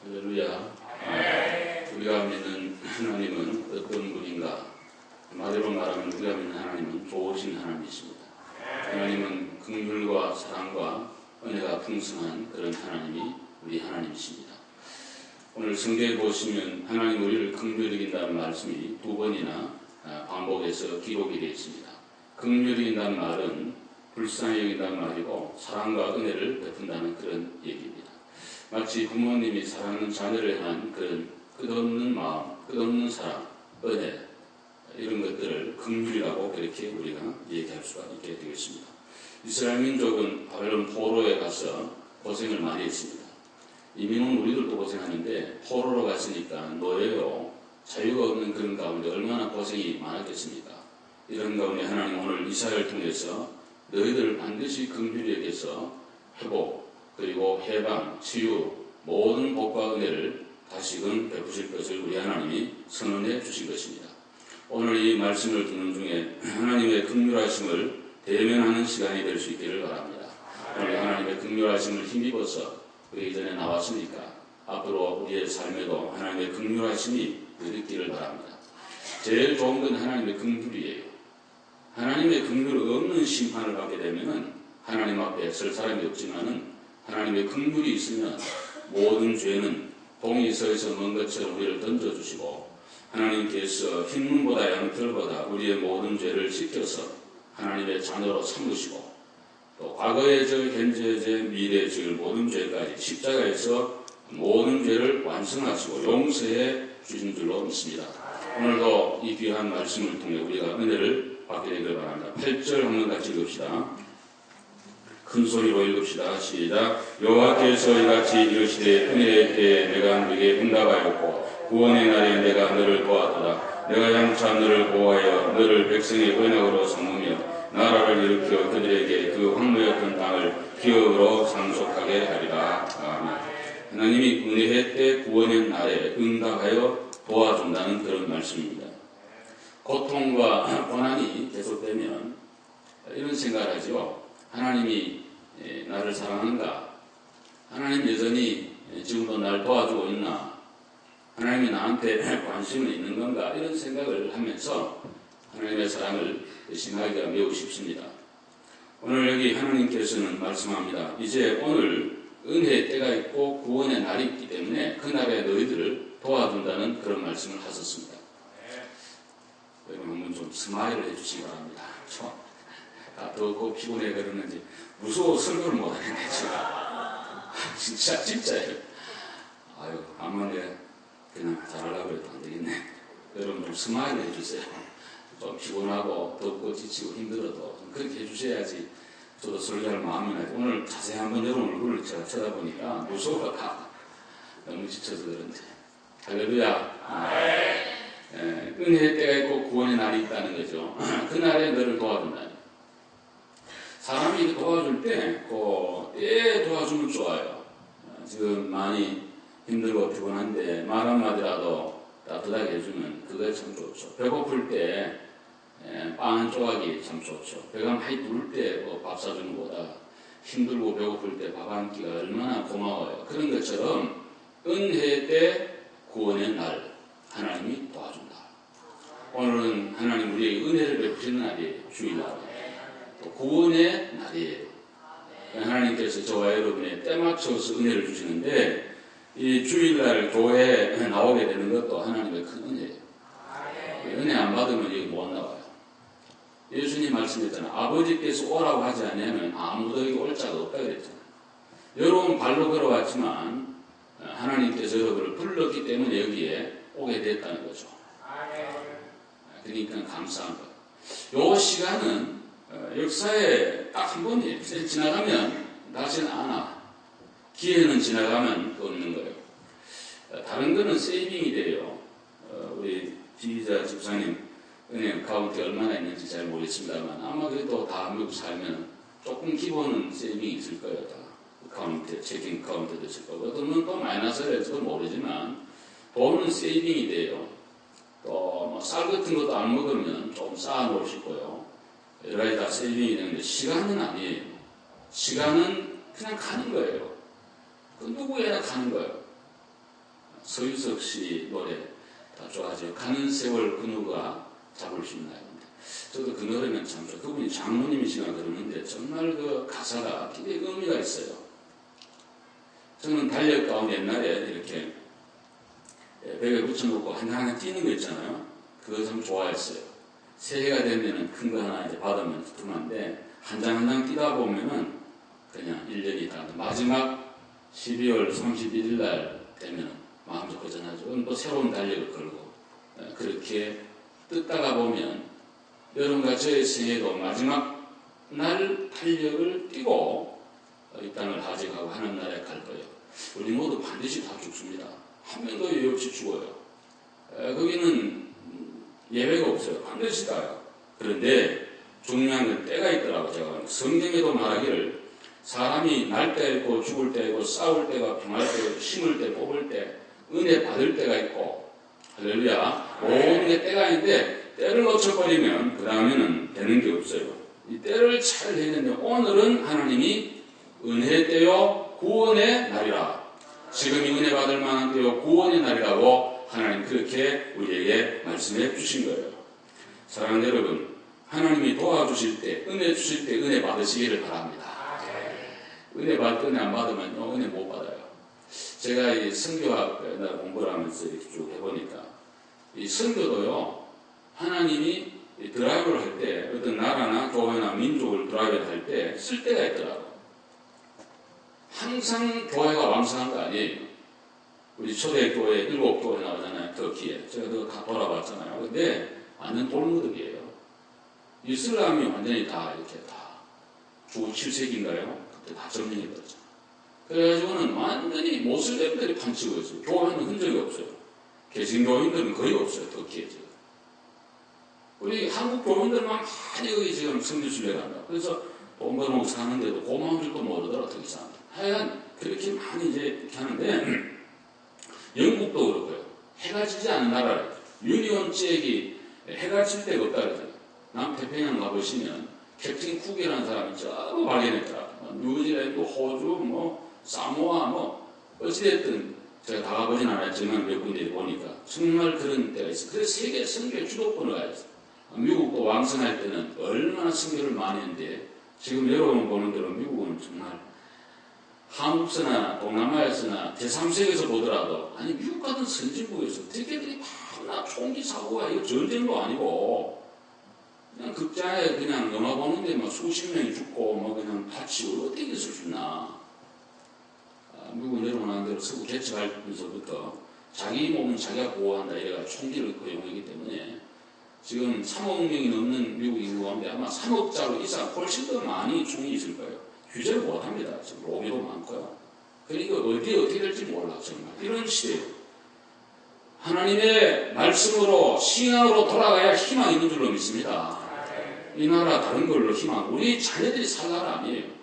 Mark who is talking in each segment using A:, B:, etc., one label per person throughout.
A: 할렐루야. 우리가 믿는 하나님은 어떤 분인가? 말로 말하면 우리가 믿는 하나님은 좋으신 하나님이십니다. 하나님은 긍휼과 사랑과 은혜가 풍성한 그런 하나님이 우리 하나님이십니다. 오늘 성경에 보시면 하나님 우리를 긍휼히 여긴다는 말씀이 두 번이나 반복해서 기록이 되어 있습니다. 긍휼히 여긴다는 말은 불쌍히 여긴다는 말이고 사랑과 은혜를 베푼다는 그런 얘기입니다. 마치 부모님이 사랑하는 자녀를 향한 그런 끝없는 마음, 끝없는 사랑, 은혜 이런 것들을 긍휼이라고 그렇게 우리가 얘기할 수가 있게 되겠습니다. 이스라엘 민족은 바벨론 포로에 가서 고생을 많이 했습니다. 이민은 우리들도 고생하는데 포로로 갔으니까 노예요, 자유가 없는 그런 가운데 얼마나 고생이 많았겠습니까? 이런 가운데 하나님 오늘 이사야를 통해서 너희들을 반드시 긍휼히 여겨서 회복 그리고 해방, 치유, 모든 복과 은혜를 다시금 베푸실 것을 우리 하나님이 선언해 주신 것입니다. 오늘 이 말씀을 듣는 중에 하나님의 긍휼하심을 대면하는 시간이 될 수 있기를 바랍니다. 오늘 하나님의 긍휼하심을 힘입어서 우리 이전에 나왔으니까 앞으로 우리의 삶에도 하나님의 긍휼하심이 있기를 바랍니다. 제일 좋은 건 하나님의 긍휼이에요. 하나님의 긍휼 없는 심판을 받게 되면은 하나님 앞에 설 사람이 없지만은 하나님의 긍휼이 있으면 모든 죄는 동이 서에서 먼 것처럼 우리를 던져주시고 하나님께서 흰눈보다 양털보다 우리의 모든 죄를 씻겨서 하나님의 자녀로 삼으시고 또 과거의 죄, 현재의 죄, 미래의 죄 모든 죄까지 십자가에서 모든 죄를 완성하시고 용서해 주신 줄로 믿습니다. 오늘도 이 귀한 말씀을 통해 우리가 은혜를 받게 되길 바랍니다. 8절 한번 같이 읽읍시다. 큰 소리로 읽읍시다. 시작. 여호와께서 이같이 이르시되 은혜의 때에 내가 너에게 응답하였고 구원의 날에 내가 너를 도왔도다. 내가 양차 너를 보호하여 너를 백성의 언약으로 삼으며 나라를 일으켜 그들에게 그 황무였던 땅을 기업으로 상속하게 하리라. 아멘. 하나님이 은혜의 때 구원의 날에 응답하여 도와준다는 그런 말씀입니다. 고통과 고난이 계속되면 이런 생각을 하죠. 하나님이 나를 사랑하는가? 하나님 여전히 지금도 날 도와주고 있나? 하나님이 나한테 관심이 있는 건가? 이런 생각을 하면서 하나님의 사랑을 의심하기가 매우 쉽습니다. 오늘 여기 하나님께서는 말씀합니다. 이제 오늘 은혜의 때가 있고 구원의 날이 있기 때문에 그날에 너희들을 도와준다는 그런 말씀을 하셨습니다. 여러분 한번 좀 스마일을 해주시기 바랍니다. 더 피곤해 그러는지 무서워 설교를 못하겠네 제가. 진짜예요. 아유 아무래 그냥 잘하려고 해도 안 되겠네. 여러분 좀 스마일 해주세요. 좀 피곤하고 덥고 지치고 힘들어도 좀 그렇게 해주셔야지 저도 설교할 마음이 나지. 오늘 자세히 한번 여러분 얼굴을 제가 쳐다보니까 무서워가 너무 지쳐서 그런지. 할렐루야. 은혜의 때가 있고 구원의 날이 있다는 거죠. 그날에 너를 도와준다니. 사람이 도와줄 때, 도와주면 좋아요. 지금 많이 힘들고 피곤한데, 말 한마디라도 따뜻하게 해주면 그게 참 좋죠. 배고플 때, 빵 한 조각이 참 좋죠. 배가 많이 부를 때 밥 사주는 것보다 힘들고 배고플 때 밥 한 끼가 얼마나 고마워요. 그런 것처럼, 은혜 때 구원의 날, 하나님이 도와준다. 오늘은 하나님 우리에게 은혜를 베푸시는 날이에요. 주일날. 구원의 날이에요. 하나님께서 저와 여러분의 때 맞춰서 은혜를 주시는데 이 주일날 교회에 나오게 되는 것도 하나님의 큰 은혜예요. 은혜 안 받으면 여기 못 나와요. 예수님 말씀했잖아요. 아버지께서 오라고 하지 않으면 아무도 여기 올 자가 없다 그랬잖아요. 여러분 발로 걸어왔지만 하나님께서 여러분을 불렀기 때문에 여기에 오게 됐다는 거죠. 그러니까 감사한 거예요. 요 시간은 역사에 딱 한 번이에요. 지나가면 다시는 안 와. 기회는 지나가면 없는 거예요. 다른 거는 세이빙이 돼요. 우리 지휘자 집사님 은행 카운트 얼마나 있는지 잘 모르겠습니다만 아마 그래도 다 미국 살면 조금 기본은 세이빙이 있을 거예요. 다 카운트, 체킹 카운트도 있을 거고 어떤 건 또 마이너스를 해서 모르지만 돈은 세이빙이 돼요. 또 뭐 쌀 같은 것도 안 먹으면 좀 쌓아 놓으시고요. 여러 가지 다 세이빙이 되는데 시간은 아니에요. 시간은 그냥 가는 거예요. 그 누구에나 가는 거예요. 서유석 씨 노래 다 좋아하죠. 가는 세월 그 누가 잡을 수 있나요? 저도 그 노래는 참 좋아요. 그분이 장로님이시나 그러는데 정말 그 가사가 굉장히 의미가 있어요. 저는 달력 가운데 옛날에 이렇게 벽에 붙여놓고 하나하나 뛰는 거 있잖아요. 그거 참 좋아했어요. 새해가 되면은 큰 거 하나 이제 받으면 두툼한데 한 장 한 장 뛰다 보면은 그냥 1년이 다 마지막 12월 31일 날 되면은 마음도 허전하죠. 그럼 또 새로운 달력을 걸고 그렇게 뜯다가 보면 여러분과 저의 생애도 마지막 날 달력을 띄고 이 땅을 하직하고 하는 날에 갈 거예요. 우리 모두 반드시 다 죽습니다. 한 명도 예외 없이 죽어요. 거기는 예외가 없어요. 반드시 다요. 그런데 중요한 건 때가 있더라고. 제가 성경에도 말하기를 사람이 날 때가 있고 죽을 때가 있고 싸울 때가 평할 때가 있고 심을 때 뽑을 때 은혜 받을 때가 있고 할렐루야 모든 게 때가 있는데 때를 놓쳐버리면 그 다음에는 되는 게 없어요. 이 때를 잘 해내는데 오늘은 하나님이 은혜의 때요 구원의 날이라. 지금이 은혜 받을 만한 때요 구원의 날이라고 하나님 그렇게 우리에게 말씀해 주신 거예요. 사랑하는 여러분, 하나님이 도와주실 때, 은혜 주실 때 은혜 받으시기를 바랍니다. 은혜 받을 때 은혜 안 받으면 은혜 못 받아요. 제가 이 선교학 공부를 하면서 이렇게 쭉 해보니까 이 선교도요 하나님이 드라이브를 할 때 어떤 나라나 교회나 민족을 드라이브를 할 때 쓸 때가 있더라고요. 항상 교회가 왕성한 거 아니에요. 우리 초대교회 7교회 나오잖아요. 터키에. 제가 그거 다 돌아봤잖아요. 근데 완전 돌무더기예요. 이슬람이 완전히 다 이렇게 다 주 7세기인가요? 그때 다 점령해버렸죠. 그래가지고는 완전히 모슬렘들이 판치고 있어요. 교회는 흔적이 없어요. 개신교인들은 거의 없어요. 터키에 지금. 우리 한국 교인들만 많이 여기 지금 성지순례를 한다. 그래서 돈 벌어먹고 사는데도 고마운 줄도 모르더라. 터키 사람들. 하여간 그렇게 많이 이제 이렇게 하는데 영국도 그렇고요. 해가 지지 않는 나라를 유니온 잭이 해가 질 데가 없다 그러잖아요. 남태평양 가보시면 캡틴 쿡이라는 사람이 저거 발견했더라. 뉴질랜드, 호주, 사모아, 어찌됐든 제가 다 가보진 않았지만 몇 군데 보니까 정말 그런 때가 있어요. 그래서 세계 선교의 주도권을 가졌어요. 미국도 왕성할 때는 얼마나 선교를 많이 했는데 지금 여러분 보는 대로 미국은 정말 한국서나 동남아에서나 제3세계에서 보더라도 아니 미국 같은 선진국에서 어떻게들이 막 총기 사고가 이거 전쟁도 아니고 그냥 극장에 그냥 영화 보는데 막 수십 명이 죽고 그냥 다치고 어떻게 있을 수 있나. 미국은 여러분 아는 대로 서구 개척하면서부터 자기 몸은 자기가 보호한다 이래가 총기를 허용하기 때문에 지금 3억 명이 넘는 미국 인구 가운데 아마 3억자로 이상 훨씬 더 많이 총이 있을 거예요. 규제를 못합니다. 지금 로비도 많고요. 그러니까 어디에 어떻게 될지 몰라 정말 이런 시대예요. 하나님의 말씀으로 신앙으로 돌아가야 희망 있는 줄로 믿습니다. 이 나라 다른 걸로 희망 우리 자녀들이 살 나라 아니에요.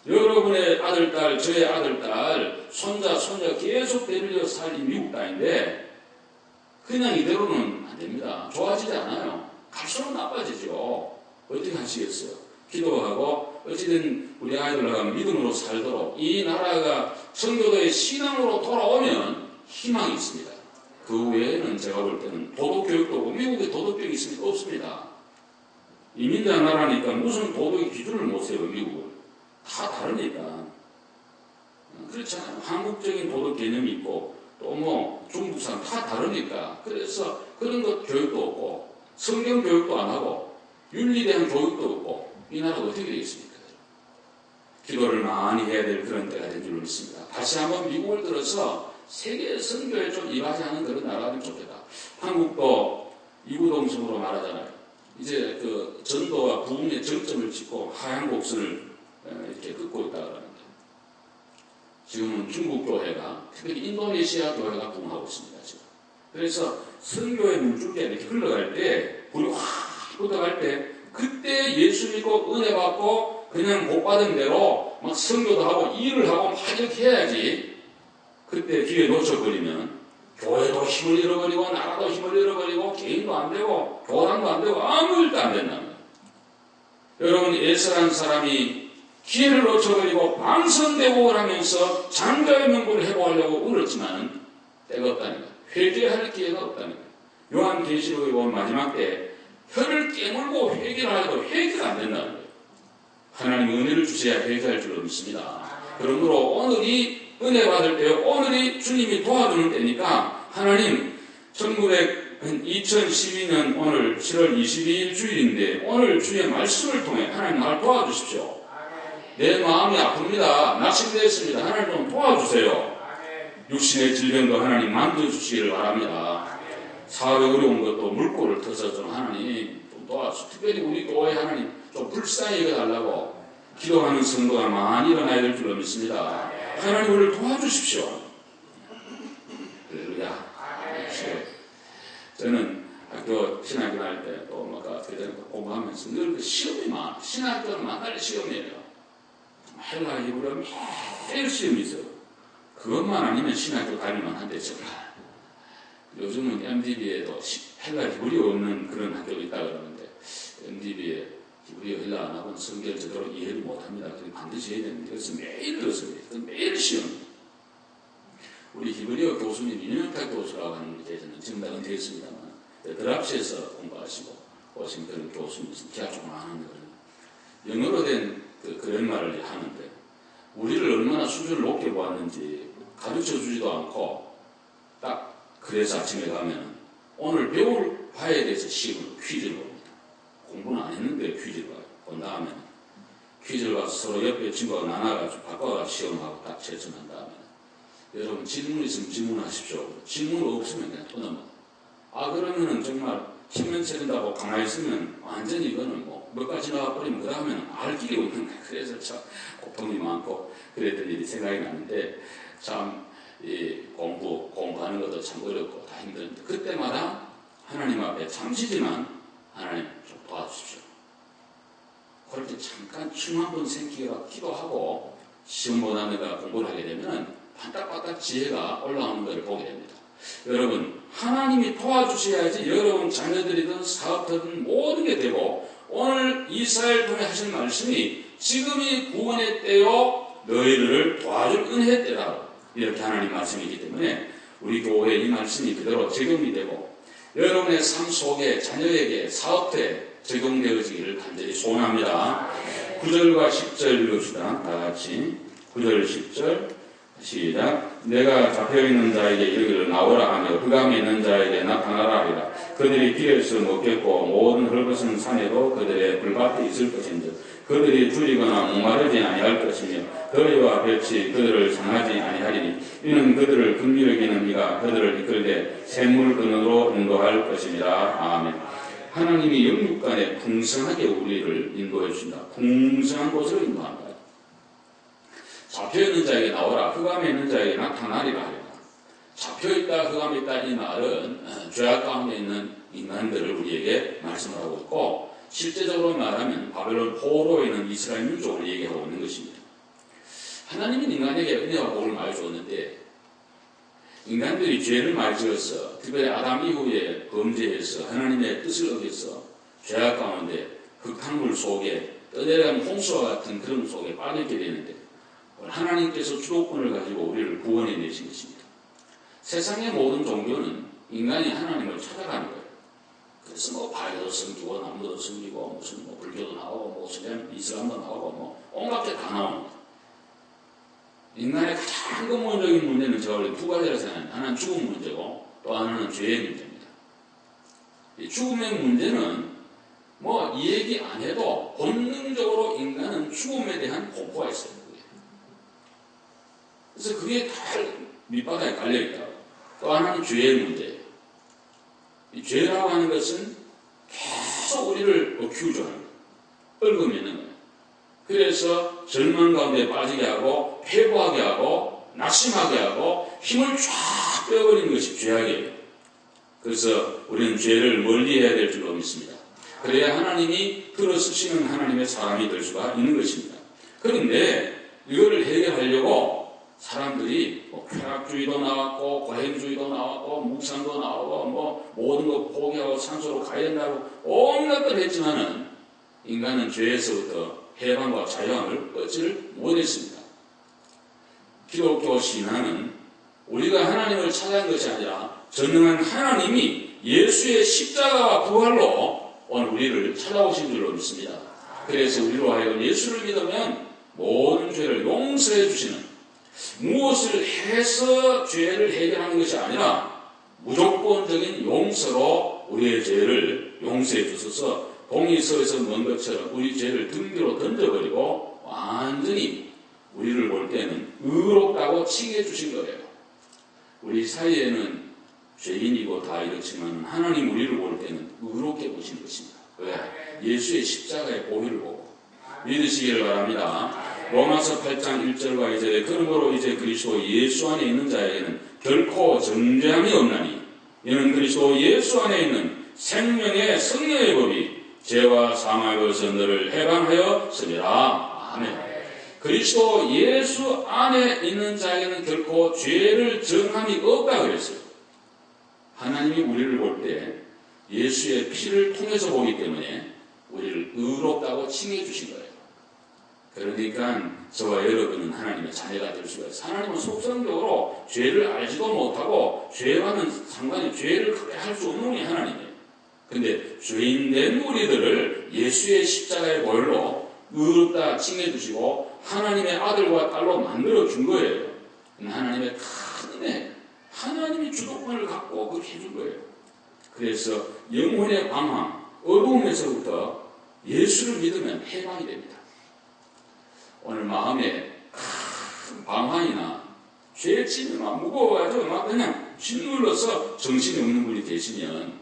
A: 여러분의 아들, 딸, 저의 아들, 딸, 손자, 손녀 계속 데리려 살 이 미국 땅인데 그냥 이대로는 안 됩니다. 좋아지지 않아요. 갈수록 나빠지죠. 어떻게 하시겠어요? 기도하고 어찌든 우리 아이들과 믿음으로 살도록 이 나라가 성교도의 신앙으로 돌아오면 희망이 있습니다. 그 외에는 제가 볼 때는 도덕교육도 없고 미국에 도덕교육이 있습니까? 없습니다. 이민자 나라니까 무슨 도덕의 기준을 못 세워요. 미국은. 다 다르니까. 그렇잖아요. 한국적인 도덕 개념이 있고 또 중국 사람 다 다르니까. 그래서 그런 것 교육도 없고 성경 교육도 안 하고 윤리에 대한 교육도 없고 이 나라가 어떻게 되겠습니까? 기도를 많이 해야 될 그런 때가 된 줄로 믿습니다. 다시 한번 미국을 들어서 세계 선교에 좀 임하지 그런 나라가 좀 좋겠다. 한국도 이구동성으로 말하잖아요. 이제 그 전도와 부흥의 정점을 찍고 하얀 곡선을 이렇게 긋고 있다 그러는데 지금은 중국 교회가 특히 인도네시아 교회가 부흥하고 있습니다. 지금. 그래서 선교의 물줄기가 이렇게 흘러갈 때 불이 확 뻗어갈 때 그때 예수 믿고 은혜 받고 그냥 복 받은 대로 막 선교도 하고 일을 하고 막 이렇게 해야지. 그때 기회 놓쳐버리면 교회도 힘을 잃어버리고 나라도 힘을 잃어버리고 개인도 안 되고 교단도 안 되고 아무 일도 안 된다는 거예요. 여러분 에스라는 사람이 기회를 놓쳐버리고 방선대복을 하면서 장자의 명분을 회복하려고 울었지만 때가 없다는 거예요. 회개할 기회가 없다는 거예요. 요한계시록에 보면 마지막 때 혀를 깨물고 회개를 하려고 회개가 안 된다는 거예요. 하나님 은혜를 주셔야 회개할 줄로 믿습니다. 그러므로 오늘이 은혜 받을 때요, 오늘이 주님이 도와주는 때니까 하나님 2012년 오늘 7월 22일 주일인데 오늘 주의 말씀을 통해 하나님 날 도와주십시오. 내 마음이 아픕니다. 낙심되었습니다. 하나님 좀 도와주세요. 육신의 질병도 하나님 만져주시기를 바랍니다. 사업에 어려운 것도 물꼬를 터서 좀 하나님 좀 도와주시고, 특별히 우리 교회 하나님 좀 불쌍히 여겨달라고 기도하는 성도가 많이 일어나야 될 줄로 믿습니다. 하나님 우리를 도와주십시오. 할렐루야. 저는 학교 신학교 다닐 때 또 뭔가 공부하면서 늘 그 시험이 많아. 신학교는 만날 시험이에요. 헬라 히브리어 매일 시험이 있어요. 그것만 아니면 신학교 다닐만 한데 정말. 요즘은 MDB에도 헬라 히브리어 없는 그런 학교가 있다 그러는데 MDB에 히브리어 헬라 안 하고는 성경을 제대로 이해를 못합니다. 그래서 반드시 해야 됩니다. 그래서 매일 그렇습니다. 매일 시험. 우리 히브리어 교수님 윤영탁 교수라고 하는 분에 대해서는 지금 다 은퇴했습니다만 드랍시에서 공부하시고 오신 그런 교수님이신 기가 조그마한 그런 영어로 된 그런 말을 하는데 우리를 얼마나 수준을 높게 보았는지 가르쳐주지도 않고 딱 그래서 아침에 가면 오늘 배울 바에 대해서 시험을 퀴즈를 봅니다. 공부는 안 했는데 퀴즈를 봐요. 본 다음에 퀴즈를 봐서 서로 옆에 친구가 나눠가지고 바꿔가지고 시험하고 딱 채점한 다음에 여러분 질문 있으면 질문하십시오. 질문 없으면 그냥 또 넘어가요. 그러면은 정말 10년 차린다고 가만히 있으면 완전히 이거는 뭐 몇 가지 나와버리면 그 다음에는 알 길이 없는 거예요. 그래서 참 고통이 많고 그랬던 일이 생각이 나는데 참 이 공부하는 것도 참 어렵고 다 힘든데 그때마다 하나님 앞에 잠시지만 하나님 좀 도와주십시오. 그럴 때 잠깐 춤 한 번 생기가 기도하고 시험보다 내가 공부를 하게 되면 반딱반딱 지혜가 올라오는 것을 보게 됩니다. 여러분 하나님이 도와주셔야지 여러분 자녀들이든 사업하든 모든 게 되고 오늘 이스라엘 통해 하신 말씀이 지금이 구원의 때요 너희를 도와줄 은혜의 때다 이렇게 하나님 말씀이기 때문에 우리 교회에 이 말씀이 그대로 적용이 되고 여러분의 삶 속에 자녀에게 사업에 적용되어지기를 간절히 소원합니다. 9절과 10절 읽읍시다. 다 같이 9절 10절 시작. 내가 잡혀있는 자에게 이르기를 나오라 하며 흑암에 있는 자에게 나타나라 하리라. 그들이 길에서 먹겠고 모든 헐벗은 산에도 그들의 불밭이 있을 것인즉 그들이 줄이거나 목마르지 아니할 것이며 더위와 볕이 그들을 상하지 아니하리니 이는 그들을 긍휼히 여기는 이가 그들을 이끌되 샘물 근원으로 인도할 것입니다. 아멘. 하나님이 영육간에 풍성하게 우리를 인도해 주신다. 풍성한 곳으로 인도한다. 잡혀있는 자에게 나오라. 흑암에 있는 자에게 나타나리라 하리라. 잡혀있다 흑암에 있다 이 말은 죄악 가운데 있는 인간들을 우리에게 말씀하고 있고 실제적으로 말하면 바벨론 포로에 있는 이스라엘 민족을 얘기하고 있는 것입니다. 하나님은 인간에게 은혜와 복을 많이 줬는데 인간들이 죄를 많이 지어서 특별히 아담 이후에 범죄해서 하나님의 뜻을 어겨서 죄악 가운데 흙탕물 속에 떠내려간 홍수와 같은 그런 속에 빠지게 되는데 하나님께서 주도권을 가지고 우리를 구원해 내신 것입니다. 세상의 모든 종교는 인간이 하나님을 찾아가는 거예요. 그래서 뭐 바위도 섬기고 나무도 섬기고 무슨 뭐 불교도 나오고 무슨 이슬람도 나오고 뭐 온갖 게 다 나옵니다. 인간의 가장 근본적인 문제는 제가 원래 두 가지라 생각합니다. 하나는 죽음 문제고 또 하나는 죄의 문제입니다. 이 죽음의 문제는 뭐 이 얘기 안 해도 본능적으로 인간은 죽음에 대한 공포가 있어요. 그래서 그게 다 밑바닥에 깔려있다고. 또 하나는 죄의 문제예요. 이 죄라고 하는 것은 계속 우리를 어큐즈하는 거예요. 얽어매는 거예요. 그래서 절망 가운데 빠지게 하고 회고하게 하고 낙심하게 하고 힘을 쫙 빼버리는 것이 죄악이에요. 그래서 우리는 죄를 멀리해야 될 줄로 믿습니다. 그래야 하나님이 들어쓰시는 하나님의 사람이 될 수가 있는 것입니다. 그런데 이거를 해결하려고 사람들이 뭐 쾌락주의도 나왔고 과잉주의도 나왔고 묵상도 나오고 뭐 모든 거 포기하고 산소로 가야 된다고 온갖 걸 했지만은 인간은 죄에서부터 해방과 자유함을 얻지를 못했습니다. 기독교 신앙은 우리가 하나님을 하나님을 찾아낸 것이 아니라 전능한 하나님이 예수의 십자가와 부활로 오늘 우리를 찾아오신 줄로 믿습니다. 그래서 우리로 하여금 예수를 믿으면 모든 죄를 용서해 주시는, 무엇을 해서 죄를 해결하는 것이 아니라 무조건적인 용서로 우리의 죄를 용서해 주셔서 공의서에서 먼 것처럼 우리 죄를 등 뒤로 던져버리고 완전히 우리를 볼 때는 의롭다고 칭해 주신 거예요. 우리 사이에는 죄인이고 다 이렇지만 하나님 우리를 볼 때는 의롭게 보신 것입니다. 왜? 예수의 십자가의 보혈을 보고 믿으시기를 바랍니다. 로마서 8장 1절과 2절에 그러므로 이제 그리스도 예수 안에 있는 자에게는 결코 정죄함이 없나니 이는 그리스도 예수 안에 있는 생명의 성령의 법이 죄와 사망의 것을 너를 해방하였음이라. 아멘. 그리스도 예수 안에 있는 자에게는 결코 죄를 정함이 없다 그랬어요. 하나님이 우리를 볼 때 예수의 피를 통해서 보기 때문에 우리를 의롭다고 칭해 주신 거예요. 그러니까 저와 여러분은 하나님의 자녀가 될 수가 있어요. 하나님은 속성적으로 죄를 알지도 못하고 죄와는 상관이 죄를 크게 할 수 없는 분이 하나님이에요. 근데 죄인된 우리들을 예수의 십자가의 보혈로 의롭다 칭해 주시고 하나님의 아들과 딸로 만들어 준 거예요. 하나님의 큰 은혜, 하나님이 주도권을 갖고 그렇게 해준 거예요. 그래서 영혼의 방황, 어두움에서부터 예수를 믿으면 해방이 됩니다. 오늘 마음에 큰 방황이나 죄짐이 막 무거워가지고 막 그냥 짓눌러서 정신이 없는 분이 계시면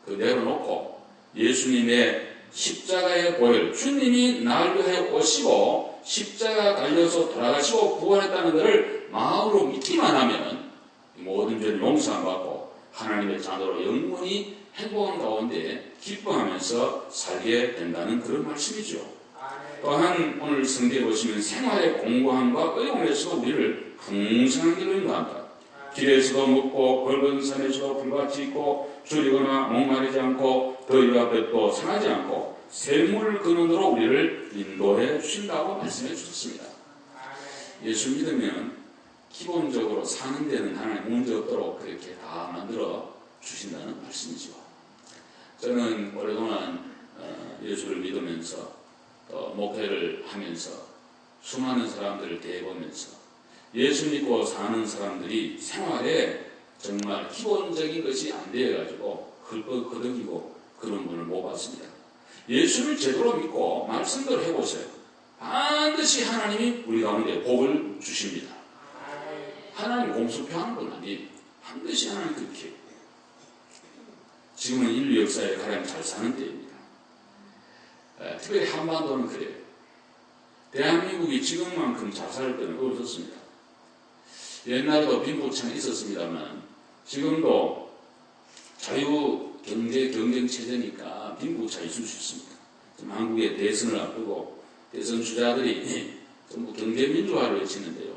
A: 그 내려놓고 예수님의 십자가의 보혈, 주님이 나를 위하여 오시고 십자가 달려서 돌아가시고 부활했다는 것을 마음으로 믿기만 하면 모든 죄를 용서 안 받고 하나님의 자녀로 영원히 행복한 가운데 기뻐하면서 살게 된다는 그런 말씀이죠. 또한 오늘 성경에 보시면 생활의 공고함과 어려움에서도 우리를 풍성한 길로 인도한다. 길에서도 먹고 굵은 산에서도 불같이 있고 줄이거나 목마르지 않고 더위와 볕도 상하지 않고 샘물 근원으로 우리를 인도해 주신다고 말씀해 주셨습니다. 예수 믿으면 기본적으로 사는 데는 하나님 문제 없도록 그렇게 다 만들어 주신다는 말씀이죠. 저는 오랫동안 예수를 믿으면서 목회를 하면서 수많은 사람들을 대해보면서 예수 믿고 사는 사람들이 생활에 정말 기본적인 것이 안 되어가지고 헐벗거덕이고 그런 분을 못 봤습니다. 예수를 제대로 믿고 말씀대로 해보세요. 반드시 하나님이 우리 가운데 복을 주십니다. 하나님 공수표하는 건 아니에요. 반드시 하나님 그렇게 해요. 지금은 인류 역사에 가장 잘 사는 때입니다. 특별히 한반도는 그래요. 대한민국이 지금만큼 잘 살 때는 없었습니다. 옛날에도 빈부청이 있었습니다만 지금도 자유 경제 경쟁 체제니까 빈부차 있을 수 있습니다. 지금 한국의 대선을 앞두고 대선 주자들이 전부 경제민주화를 외치는데요.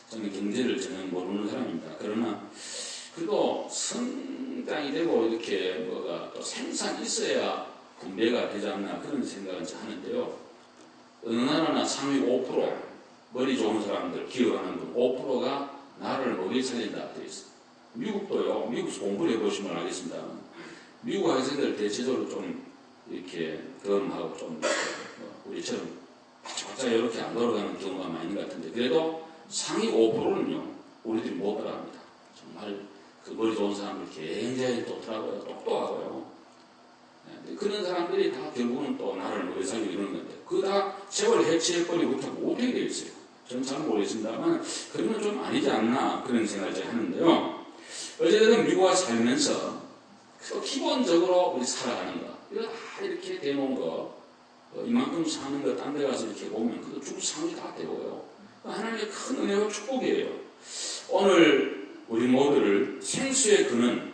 A: 저는 경제를 전혀 모르는 사람입니다. 그러나 그래도 성장이 되고 이렇게 뭐가 또 생산이 있어야 분배가 되지 않나 그런 생각을 하는데요. 어느 나라나 상위 5% 머리 좋은 사람들 기억하는 분 5%가 나라를 먹여 살린다 되어 있어요. 미국도요. 미국에서 공부를 해보시면 알겠습니다. 미국 학생들 대체적으로 좀 이렇게 덤하고 좀 우리처럼 바짝바짝 이렇게 안 돌아가는 경우가 많이 있는 것 같은데 그래도 상위 5%는요. 우리들이 못 따라갑니다. 정말 그 머리 좋은 사람들 굉장히 똑똑하고요. 그런 사람들이 다 결국은 또 나라를 먹여 살리고 이러는 건데 그거 다 세월 해치해버리고 못하게 되어 있어요. 저는 잘 모르겠습니다만 그러면 좀 아니지 않나 그런 생각을 하는데요. 어쨌든 미국에 살면서 기본적으로 우리 살아가는 거 이거 다 이렇게 대놓은 거 이만큼 사는 거 딴 데 가서 이렇게 보면 그거 죽을 상이 다 되고요. 하나님의 큰 은혜와 축복이에요. 오늘 우리 모두를 생수의 근원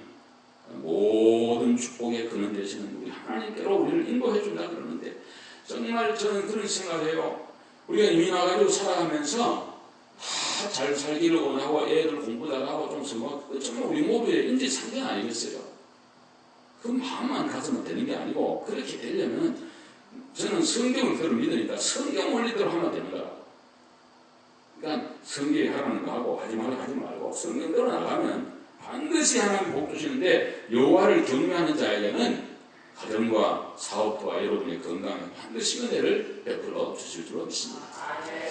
A: 모든 축복의 근원 되시는 우리 하나님께로 우리를 인도해 준다 그러는데 정말 저는 그런 생각을 해요. 우리가 이민 와가지고 살아가면서 다 잘 살기를 원하고 애들 공부 잘하고 좀 성공하고 정말 우리 모두의 인지상정 아니겠어요? 그 마음만 가서는 되는 게 아니고 그렇게 되려면 저는 성경을 그대로 믿으니까 성경 원리대로 하면 되는 거라. 그러니까 성경에 하라는 거 하고 하지 말고 하지 말고 성경대로 나가면 반드시 하나님 복 주시는데 여호와를 경외하는 자에게는 가정과 사업과 여러분의 건강에 반드시 은혜를 베풀어 주실 줄 믿습니다.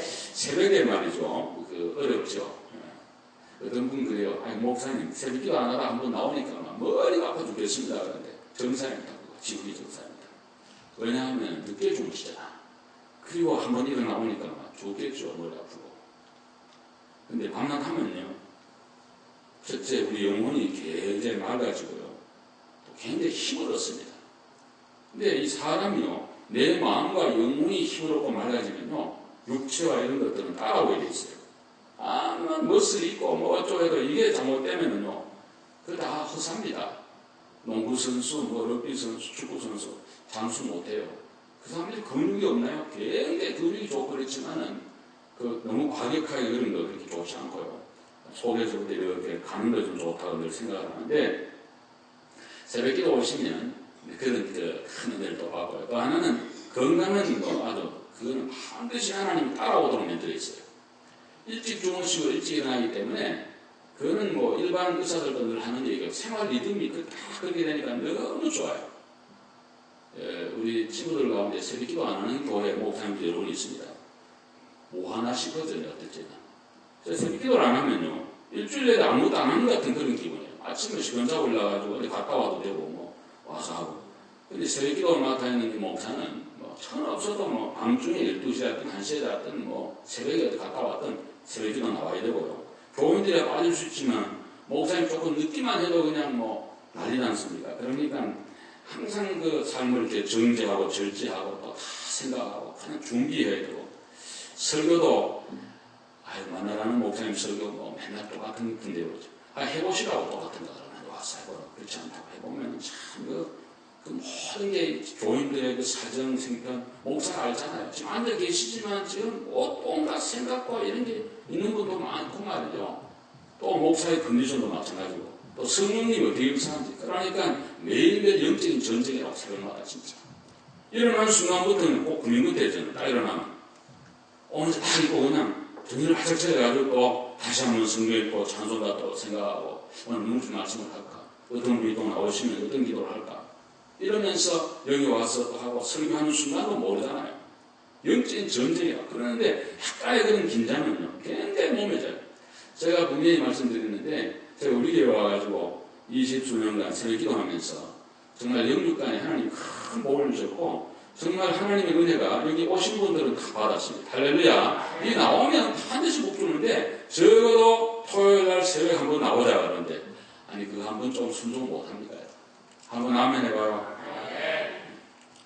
A: 새벽에 말이죠. 어렵죠. 어떤 분 그래요. 아니 목사님 새벽기도 안 하다 한번 나오니까 머리가 아파 죽겠습니다. 그런데 정상입니다. 지구이 정상입니다. 왜냐하면 늦게 주무시잖아. 그리고 한번 일어나오니까 막 죽겠죠. 머리 아프고. 근데 밤낮 하면요. 첫째 우리 영혼이 굉장히 맑아지고요. 또 굉장히 힘을 얻습니다. 근데 이 사람이요. 내 마음과 영혼이 힘을 얻고 맑아지면요. 육체와 이런 것들은 따라오게 돼 있어요. 아무 멋을 있고 뭐 어쩌고해도 이게 잘못되면은요. 그거 다 허사입니다. 농구선수, 뭐 럭비선수, 축구선수 장수 못해요. 그 사람들이 근육이 없나요? 굉장히 근육이 좋고 그렇지만은 너무 과격하게 그런 거 그렇게 좋지 않고요. 속에서부터 이렇게 가는 거 좀 좋다고 늘 생각을 하는데 새벽기도 오시면 그런 큰 은혜를 또 받고요. 또 하나는 건강은 뭐 아주 그거는 반드시 하나님이 따라오도록 만들어 있어요. 일찍 주무시고 일찍 일어나기 때문에 그거는 뭐 일반 의사들도 늘 하는 얘기고 생활 리듬이 다 그렇게 되니까 너무 좋아요. 우리 친구들 가운데 새벽기도 안 하는 교회 목사님들 여러분이 있습니다. 뭐 하나 싶어져요. 어떨지는. 새벽기도를 안 하면요. 일주일 내내 아무것도 안 하는 것 같은 그런 기분이에요. 아침에 시간 자고 올라가지고 어디 갔다 와도 되고 뭐 와서 하고. 근데 새벽기도를 맡아 있는 이 목사는 뭐 천 없어도 뭐 밤중에 12시였든 1시에 잤든 뭐 새벽에 어디 갔다 왔든 새벽기도 나와야 되고요. 교인들이 빠질 수 있지만 목사님 조금 늦기만 해도 그냥 뭐 난리 났습니까? 그러니까 항상 그 삶을 이렇게 정제하고 절제하고 또 다 생각하고 그냥 준비해야 되고 설교도 만나라는 목사님 설교 뭐 맨날 똑같은 건데 그러죠. 해보시라고 똑같은 거 그러면 와서 해보라. 그렇지 않다고 해보면 참 그 모든 게 교인들의 그 사정 생편 목사가 알잖아요. 지금 앉아 계시지만 지금 온갖 생각과 이런 게 있는 분도 많고 말이죠. 또 목사의 컨디션도 마찬가지고 또 성령님이 어떻게 입사한지 그러니까 매일매일 영적인 전쟁이라고 생각하다 진짜. 일어나는 순간부터는 꼭 금융근 되잖아요. 딱 일어나면 오늘 딱 입고 그냥 정신을 활짝 차려가지고 또 다시 한번 성경 읽고 찬송가 또 생각하고 오늘 무슨 말씀을 할까? 어떤 분이 또 나오시면 어떤 기도를 할까? 이러면서 여기 와서 또 하고 설교하는 순간도 모르잖아요. 영적인 전쟁이라. 그러는데 약간의 그런 긴장은요. 굉장히 몸에 져요. 제가 분명히 말씀드렸는데 제가 우리 교회 와가지고 20수년간 새벽 기도하면서 정말 영육간에 하나님 큰 복을 주셨고 정말 하나님의 은혜가 여기 오신 분들은 다 받았습니다. 할렐루야. 이 나오면 반드시 복 주는데 적어도 토요일날 새벽에 한번 나오자 그러는데 아니 그거 한번 좀 순종 못합니까? 한번 아멘 해봐요.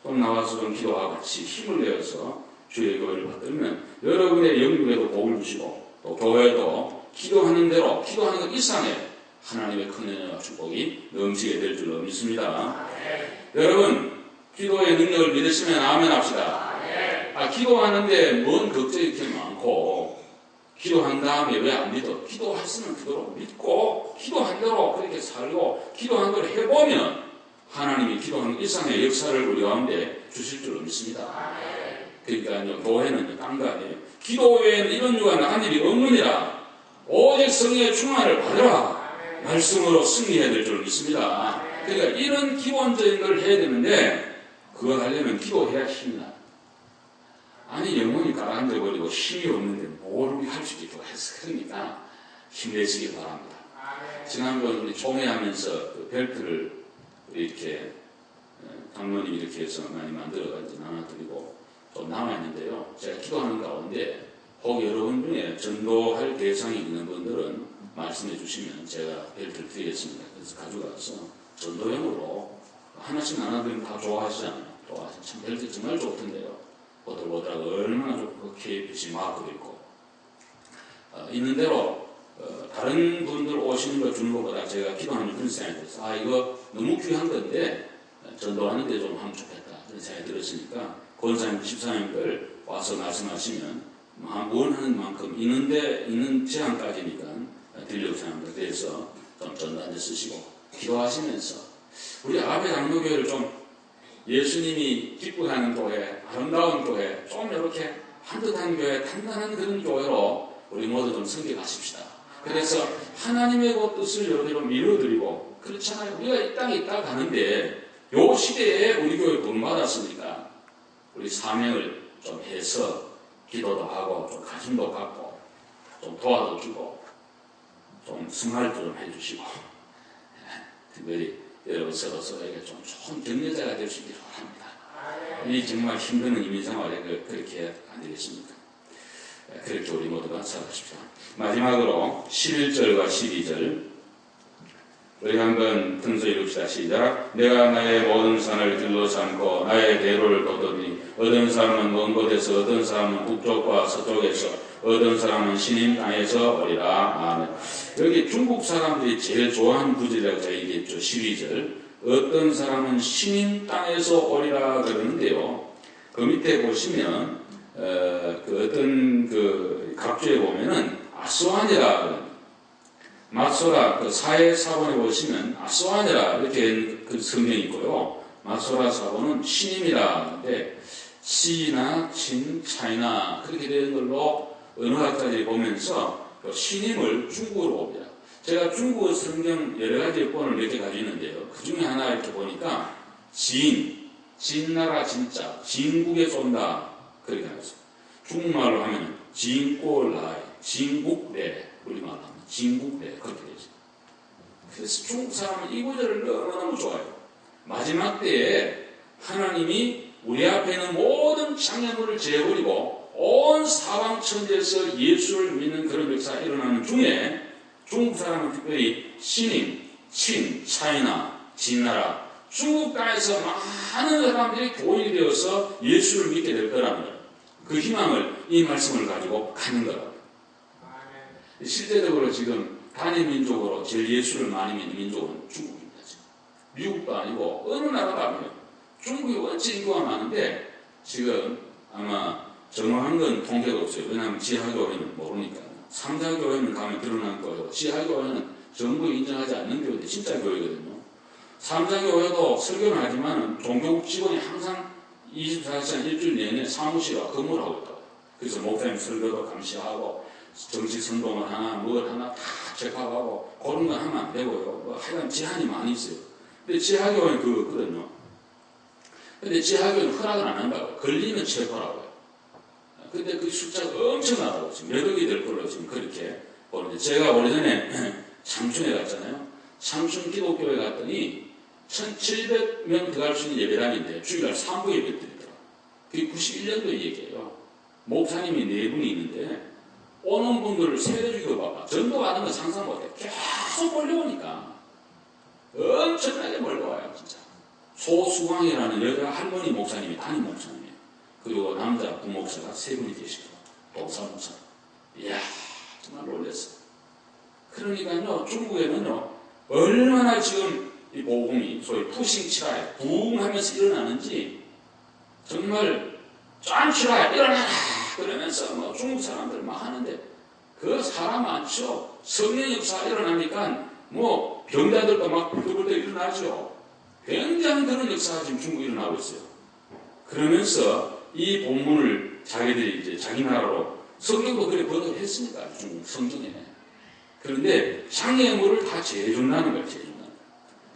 A: 좀 나와서 좀 기도하고 같이 힘을 내어서 주의 교회를 받들면 여러분의 영육에도 복을 주시고 또 교회도 기도하는 대로 기도하는 것 이상의 하나님의 큰 은혜와 축복이 넘치게 될 줄로 믿습니다. 여러분 기도의 능력을 믿으시면 아멘 합시다. 기도하는데 뭔 걱정이 이렇게 많고 기도한 다음에 왜 안 믿어? 기도했으면 그대로 믿고 기도한 대로 그렇게 살고 기도한 대로 해보면 하나님이 기도하는 이상의 역사를 우리 가운데 주실 줄로 믿습니다. 그러니까 교회는 딴 거 아니에요. 기도 외에는 이런 유가 나간 일이 없느니라. 오직 성령의 충만을 받으라. 말씀으로 승리해야 될 줄 믿습니다. 그러니까 이런 기본적인 걸 해야 되는데 그거 하려면 기도해야 힘이 나요. 아니 영혼이 가라앉아버리고 힘이 없는데 뭘 우리 할 수 있게 기도했어. 그러니까 힘내시기 바랍니다. 지난번 우리 총회하면서 그 벨트를 이렇게 장로님이 이렇게 해서 많이 만들어가지고 나눠드리고 좀 남아있는데요. 제가 기도하는 가운데 혹 여러분 중에 전도할 대상이 있는 분들은 말씀해 주시면 제가 벨트를 드리겠습니다. 그래서 가져가서 전도용으로 하나씩 나눠드리면 다 좋아하시잖아요. 좋아하시면 참 벨트 정말 좋던데요. 보들보들하고 얼마나 좋고 KPC 마크도 있고 있는 대로 다른 분들 오시는 걸 주는 것보다 제가 기도하는 그런 생각이 들어서 이거 너무 귀한 건데 전도하는데 좀 하면 좋겠다 그런 생각이 들었으니까 권사님, 집사님들 와서 말씀하시면 원하는 만큼 있는 제한까지니까 드리려고 생각합니다. 그래서 좀 전단지 쓰시고 기도하시면서 우리 아베 장로교회를 좀 예수님이 기쁘하는 교회, 아름다운 교회, 좀 이렇게 반듯한 교회, 단단한 그런 교회로 우리 모두 좀 섬겨가십시다. 그래서 하나님의 그 뜻을 여러대로 밀어드리고 그렇잖아요. 우리가 이 땅에 있다 가는데 요 시대에 우리 교회 부름받았으니까 우리 사명을 좀 해서 기도도 하고 좀 관심도 갖고 좀 도와도 주고 좀 승화도 좀 해주시고 특별히 여러분 서로에게 좀 좋은 격려자가 될 수 있기를 바랍니다. 이 정말 힘든 이민생활에 그렇게 안 되겠습니까? 그렇게 우리 모두가 살아가십시오. 마지막으로 11절과 12절 우리 한번 등서 읽읍시다. 시작. 내가 나의 모든 산을 길로 삼고 나의 대로를 걷더니 어떤 사람은 먼 곳에서 어떤 사람은 북쪽과 서쪽에서 어떤 사람은 신임 땅에서 오리라. 아멘. 여기 중국 사람들이 제일 좋아하는 구절이라고 제가 얘기했죠. 12절. 어떤 사람은 신임 땅에서 오리라 그러는데요. 그 밑에 보시면 그 어떤 그 각주에 보면은 아스완이라 마소라 그 사회 사본에 보시면 아스완이라 이렇게 그 성경이 있고요. 마소라 사본은 신임이라 하는데 시나 친, 차이나 그렇게 되는 걸로 언어학자들이 보면서 신임을 중국어로 봅니다. 제가 중국어 성경 여러 가지 본을 몇 개 가지고 있는데요. 그 중에 하나 이렇게 보니까 진나라 진짜, 진국에 쏜다 그렇게 나왔어요. 중국말로 하면 진꼬라이, 진국래 우리말로 하면 진국래 그렇게 되죠. 그래서 중국 사람은 이 구절을 너무너무 좋아해요. 마지막 때에 하나님이 우리 앞에 있는 모든 장애물을 제어버리고 온 사방천지에서 예수를 믿는 그런 역사가 일어나는 중에 중국 사람은 특별히 신임, 친, 차이나, 진나라 중국 땅에서 많은 사람들이 교인이 되어서 예수를 믿게 될 거라는 거예요. 그 희망을 이 말씀을 가지고 가는 거라고요. 실제적으로 지금 단일 민족으로 제일 예수를 많이 믿는 민족은 중국입니다. 지금. 미국도 아니고 어느 나라도 아니에요. 중국이 원체 인구가 많은데 지금 아마 정확한 건 통계가 없어요. 왜냐하면 지하교회는 모르니까. 상자교회는 가면 드러날 거예요. 지하교회는 정부에 인정하지 않는 교회인데 진짜 교회거든요. 상자교회도 설교는 하지만 종교국 직원이 항상 24시간 일주일 내내 사무실에 근무를 하고 있다고. 그래서 목사님 설교도 감시하고 정치 선동을 하나 뭘 하나 다 체크하고 그런 건 하면 안 되고요. 하여간 제한이 많이 있어요. 근데 지하교회는 그거거든요. 근데 지하교회는 허락을 안 한다고요. 걸리면 체포라고요. 근데 그 숫자가 엄청나다고 지금 몇 억이 될 걸로 지금 그렇게 보는데 제가 오래전에 삼촌에 갔잖아요. 삼촌 기독교회 갔더니 1700명 들어갈 수 있는 예배당인데 주일날 3부 예배 드리더라고요. 그게 91년도 얘기예요. 목사님이 4분이 있는데 오는 분들을 세대주기로 봐봐. 전도 받는 건 상상 못해. 계속 몰려오니까 엄청나게 몰려와요. 진짜. 소수광이라는 여자 할머니 목사님이 담임 목사님이에요. 그리고 남자 부목사가 3분이 계시고 동사 목사. 이야 정말 놀랐어요. 그러니까요 중국에는요 얼마나 지금 이 복음이 소위 푸싱치라에 부흥하면서 일어나는지 정말 짠치라에 일어나라 그러면서 뭐 중국 사람들 막 하는데 그 사람 많죠. 성령 역사가 일어나니까 뭐 병자들도 막 부들부들 일어나죠. 굉장히 그런 역사가 지금 중국에 일어나고 있어요. 그러면서 이 본문을 자기들이 이제 자기 나라로 성경도 그래 번역을 했으니까 중국 성경에. 그런데 장애물을 다 제해준다는 거예요. 제해준다는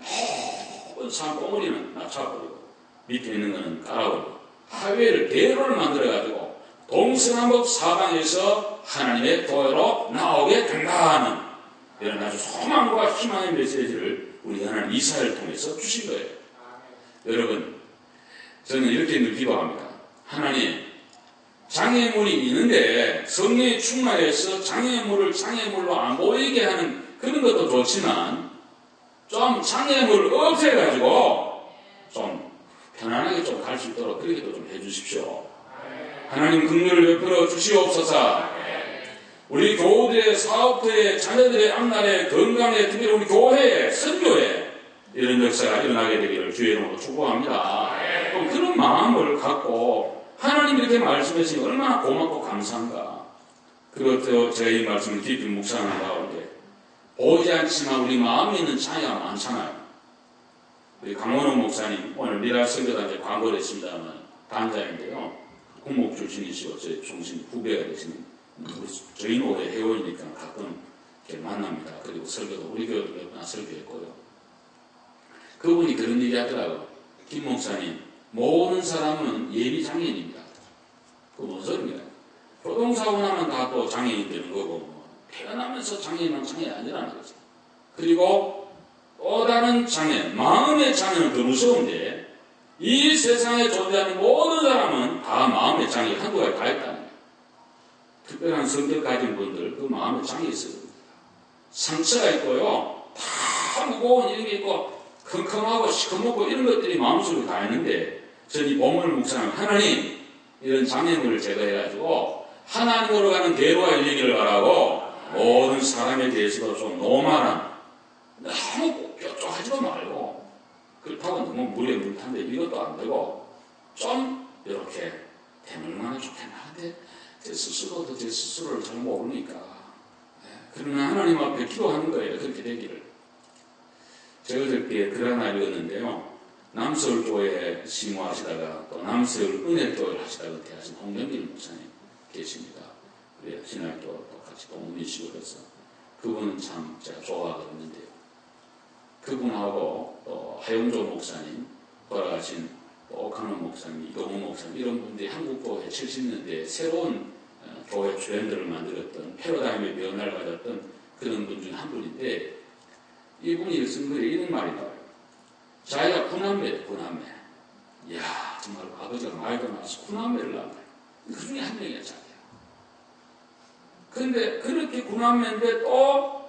A: 거예요. 산 꼬머리는 낮춰버리고 밑에 있는 거는 깔아버리고 하회를 대로를 만들어가지고 동서남북 사방에서 하나님의 도로 나오게 된다는 이런 아주 소망과 희망의 메시지를 우리 하나님 이사야를 통해서 주신 거예요. 여러분 저는 이렇게 늘 기도합니다. 하나님 장애물이 있는데 성령이 충만해서 장애물로 안 보이게 하는 그런 것도 좋지만 좀 장애물을 없애가지고 좀 편안하게 좀 갈 수 있도록 그렇게도 좀 해주십시오. 하나님 긍휼을 베풀어 주시옵소서. 우리 교우들의 사업부의 자녀들의 앞날에 건강에 특별히 우리 교회에 선교에 이런 역사가 일어나게 되기를 주의 이름으로 축복합니다. 그런 마음을 갖고 하나님 이렇게 말씀하시니 얼마나 고맙고 감사한가. 그리고 또 제가 이 말씀을 깊이 묵상하는 가운데 보이지 않지만 우리 마음에 있는 차이가 많잖아요. 우리 강원호 목사님 오늘 미라 선교단체 광고를 했습니다만 단장인데요. 국목 출신이시고 저희 중심 후배가 되시는 저희는 오래 회원이니까 가끔 만납니다. 그리고 설교도 우리 교회도 몇 번 설교했고요. 그분이 그런 얘기 하더라고요. 김 목사님, 모든 사람은 예비장애인입니다. 그거 뭔 소리입니까? 교통사고 나면 다 또 장애인 되는 거고, 태어나면서 장애인은 장애 아니라는 거죠. 그리고 또 다른 장애, 마음의 장애는 더 무서운데, 이 세상에 존재하는 모든 사람은 다 마음의 장애 한두 가지 다 있다는 거예요. 특별한 성격 가진 분들, 그 마음의 장애 있어요. 상처가 있고요, 다 무거운 이런 게 있고, 컴컴하고 시커멓고 이런 것들이 마음속에 다 있는데, 저는 이 본문을 묵상하면 하나님, 이런 장애물을 제거해가지고 하나님으로 가는 대로가 열리기를 바라고, 모든 사람에 대해서도 좀 노멀한, 너무 뾰족하지도 말고, 그렇다고 너무 물에 물 탄데 이것도 안 되고, 좀 이렇게 되물만하면 좋겠나. 근데 제 스스로도 제 스스로를 잘 모르니까. 그러나 하나님 앞에 기도하는 거예요. 그렇게 되기를. 제가 그렇게 글 하나 읽었는데요. 남서울교회 심호하시다가 또 남서울 은혜교회를 하시다가 은퇴하신 홍경길 목사님 계십니다. 그래 신학교 또 같이 동문이시고 그래서 그분은 참 제가 좋아하거든요. 그분하고 또 하용조 목사님, 돌아가신 오카노 목사님, 이동훈 목사님 이런 분들이 한국교회 70년대에 새로운 교회 트렌드를 만들었던 패러다임의 변화를 가졌던 그런 분 중에 한 분인데, 이분이 쓴 글에 이런 말이 나와요. 자기가 구남매예요, 구남매. 이야, 정말 아버지가 말도 많아서 구남매를 낳아요. 그 중에 한 명이야, 자기야. 근데 그렇게 구남매인데 또,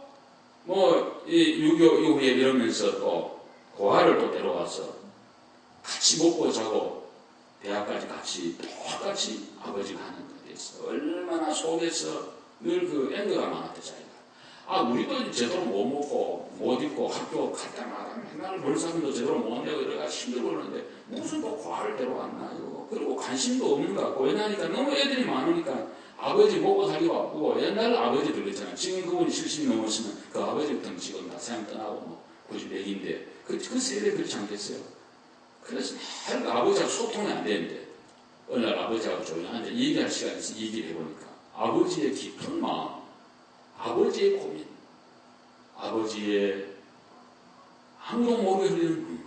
A: 이 6.25 이후에 이러면서 또 고아를 또 데려와서 같이 먹고 자고 대학까지 같이 똑같이 아버지가 하는 것에 대해서 얼마나 속에서 늘 그 앵거가 많았대, 자기가. 우리도 제대로 못 먹고, 못 입고, 학교 갈 때마다 맨날 벌사금도 제대로 못 내고 이래가 힘들고 그러는데, 무슨 또 과를 데려왔나, 이거. 그리고 관심도 없는 것 같고, 왜냐하니까 너무 애들이 많으니까 아버지 먹고 살기 바쁘고, 옛날 아버지들 있잖아요. 지금 그분이 70이 넘었으면 그 아버지부터는 지금 다 세상 떠나고, 94인데, 그 세대 그렇지 않겠어요? 그래서 늘 아버지하고 소통이 안 되는데, 어느 날 아버지하고 조용히 앉아 얘기할 시간이 있어 얘기를 해보니까, 아버지의 깊은 마음, 아버지의 고민, 아버지의 아무도 모르게 흘리는 눈물,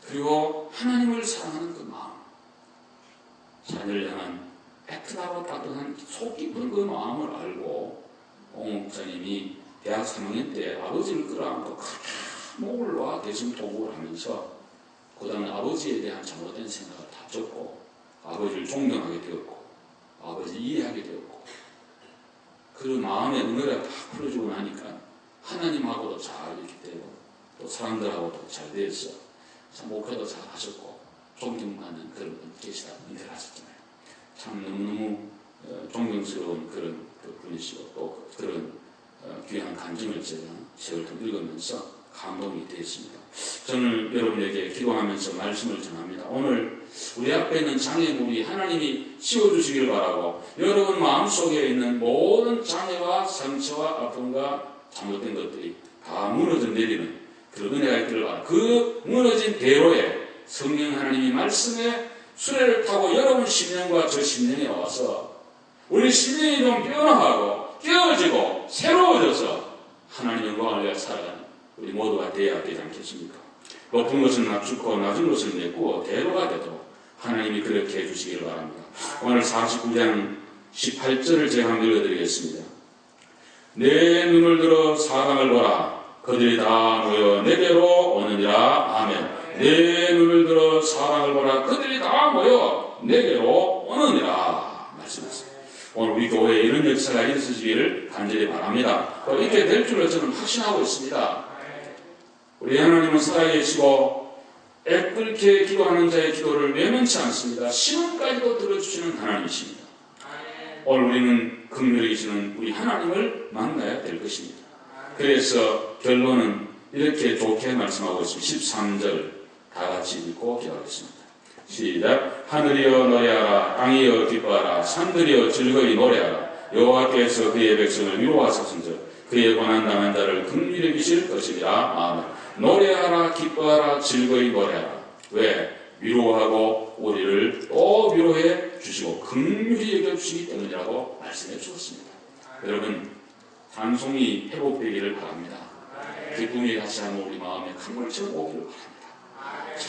A: 그리고 하나님을 사랑하는 그 마음, 자녀를 향한 애틋하고 따뜻한 속 깊은 그 마음을 알고, 옹 목사님이 대학 3학년 때 아버지를 끌어안고 목을 놔 대승통곡을 하면서 그 다음에 아버지에 대한 잘못된 생각을 다 접고 아버지를 존경하게 되었고 아버지 이해하게 되었고, 그 마음의 은혜가 다 풀어주고 나니까 하나님하고도 잘 이렇게 되고 또 사람들하고도 잘 되어서 참 목회도 잘 하셨고 존경받는 그런 분 계시다고 인터뷰를 하셨잖아요. 참 너무너무 존경스러운 그런 분이시고 또 그런 귀한 간증을 제가 세월 좀 읽으면서 감동이 되었습니다. 저는 여러분에게 기도하면서 말씀을 전합니다. 오늘 우리 앞에 있는 장애물이 하나님이 치워주시길 바라고, 여러분 마음속에 있는 모든 장애와 상처와 아픔과 잘못된 것들이 다 무너져 내리는 그런 은혜가 있기를 바라고, 그 무너진 대로에 성령 하나님이 말씀에 수레를 타고 여러분 심령과 저 심령에 와서 우리 심령이 좀 변화하고 깨어지고 새로워져서 하나님 영광을 위해 살아가는 우리 모두가 되어야 되지 않겠습니까? 높은 것은 낮추고 낮은 것은 내고 대로가 되도록 하나님이 그렇게 해주시기를 바랍니다. 오늘 49장 18절을 제가 한번 읽어드리겠습니다. 내 눈을 들어 사람을 보라. 그들이 다 모여 내게로 오느니라. 아멘. 내 눈을 들어 사람을 보라. 그들이 다 모여 내게로 오느니라. 말씀하셨습니다. 오늘 우리 교회에 이런 역사가 있으시기를 간절히 바랍니다. 또 이렇게 될 줄을 저는 확신하고 있습니다. 우리 하나님은 살아계시고 애끓게 기도하는 자의 기도를 외면치 않습니다. 신음까지도 들어주시는 하나님이십니다. 오늘 우리는 긍휼히 계시는 우리 하나님을 만나야 될 것입니다. 그래서 결론은 이렇게 좋게 말씀하고 있습니다. 13절 다 같이 읽고 기도하겠습니다. 시작. 하늘이여 노래하라. 땅이여 기뻐하라. 산들이여 즐거이 노래하라. 여호와께서 그의 백성을 위로하소서. 그의 고난당한 자를 긍휼히 여기실 것이니라. 아멘. 노래하라. 기뻐하라. 즐거이 노래하라. 왜? 위로하고 우리를 또 위로해 주시고 긍휼히 여겨주시기 때문이라고 말씀해 주었습니다. 여러분, 찬송이 회복되기를 바랍니다. 기쁨이 다시 한번 우리 마음에 강물처럼 오기를 바랍니다. 자,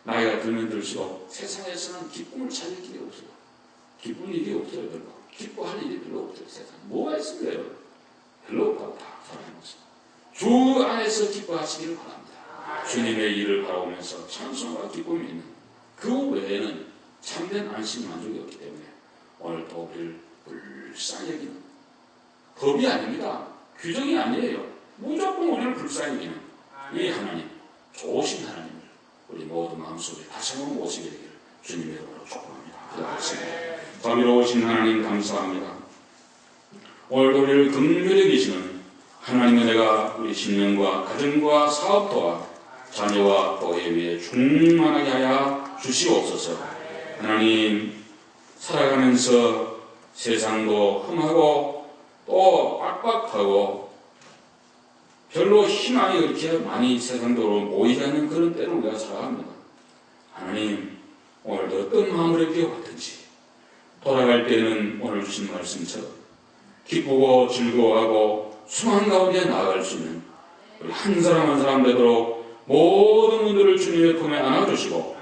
A: 나이가 들면 들수록 세상에서는 기쁨을 찾을 길이 없어요. 기쁜 일이 없어요. 별로. 기뻐할 일이 별로 없어요. 세상에 뭐가 있습니까? 여러분? 별로 없다고 다 살아가면서 주 안에서 기뻐하시기를 바랍니다. 주님의 일을 바라보면서 찬송과 기쁨이 있는 그 외에는 참된 안심 만족이 없기 때문에 오늘 또 우리를 불쌍히 여기는, 법이 아닙니다. 규정이 아니에요. 무조건 우리를 불쌍히 여기는 이 하나님, 좋으신 하나님을 우리 모두 마음속에 다시 한번 모시게 되기를 주님의 이름으로 축복합니다. 기도하겠습니다. 자비로우신 하나님 감사합니다. 오늘도 우리를 긍휼히 여기시는 하나님의 은혜가 우리 신령과 가정과 사업도와 자녀와 교회 위에 충만하게 하여 주시옵소서. 하나님, 살아가면서 세상도 험하고 또 빡빡하고 별로 희망이 그렇게 많이 세상적으로 모이지 않는 그런 때를 우리가 살아갑니다. 하나님, 오늘도 어떤 마음으로 이렇게 왔든지 돌아갈 때는 오늘 주신 말씀처럼 기쁘고 즐거워하고 소망 가운데 나아갈 수 있는 우리 한 사람 한 사람 되도록 모든 분들을 주님의 품에 안아주시고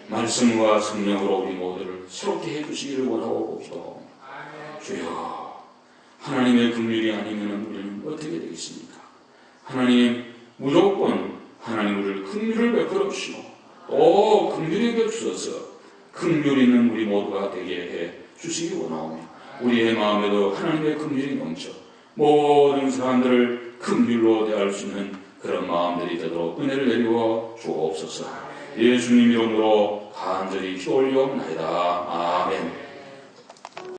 A: 말씀과 성령으로 우리 모두를 새롭게 해주시기를 원하고 기도합니다. 주여, 하나님의 긍휼이 아니면 우리는 어떻게 되겠습니까? 하나님, 무조건 하나님 우리를 긍휼을 베풀어 주시고 또 긍휼히 베푸셔서 긍휼 있는 우리 모두가 되게 해 주시기 원하오며 우리의 마음에도 하나님의 긍휼이 넘쳐 모든 사람들을 긍휼로 대할 수 있는 그런 마음들이 되도록 은혜를 내리고 주옵소서. 예수님 이름으로 간절히 기도 올려옵나이다. 아멘.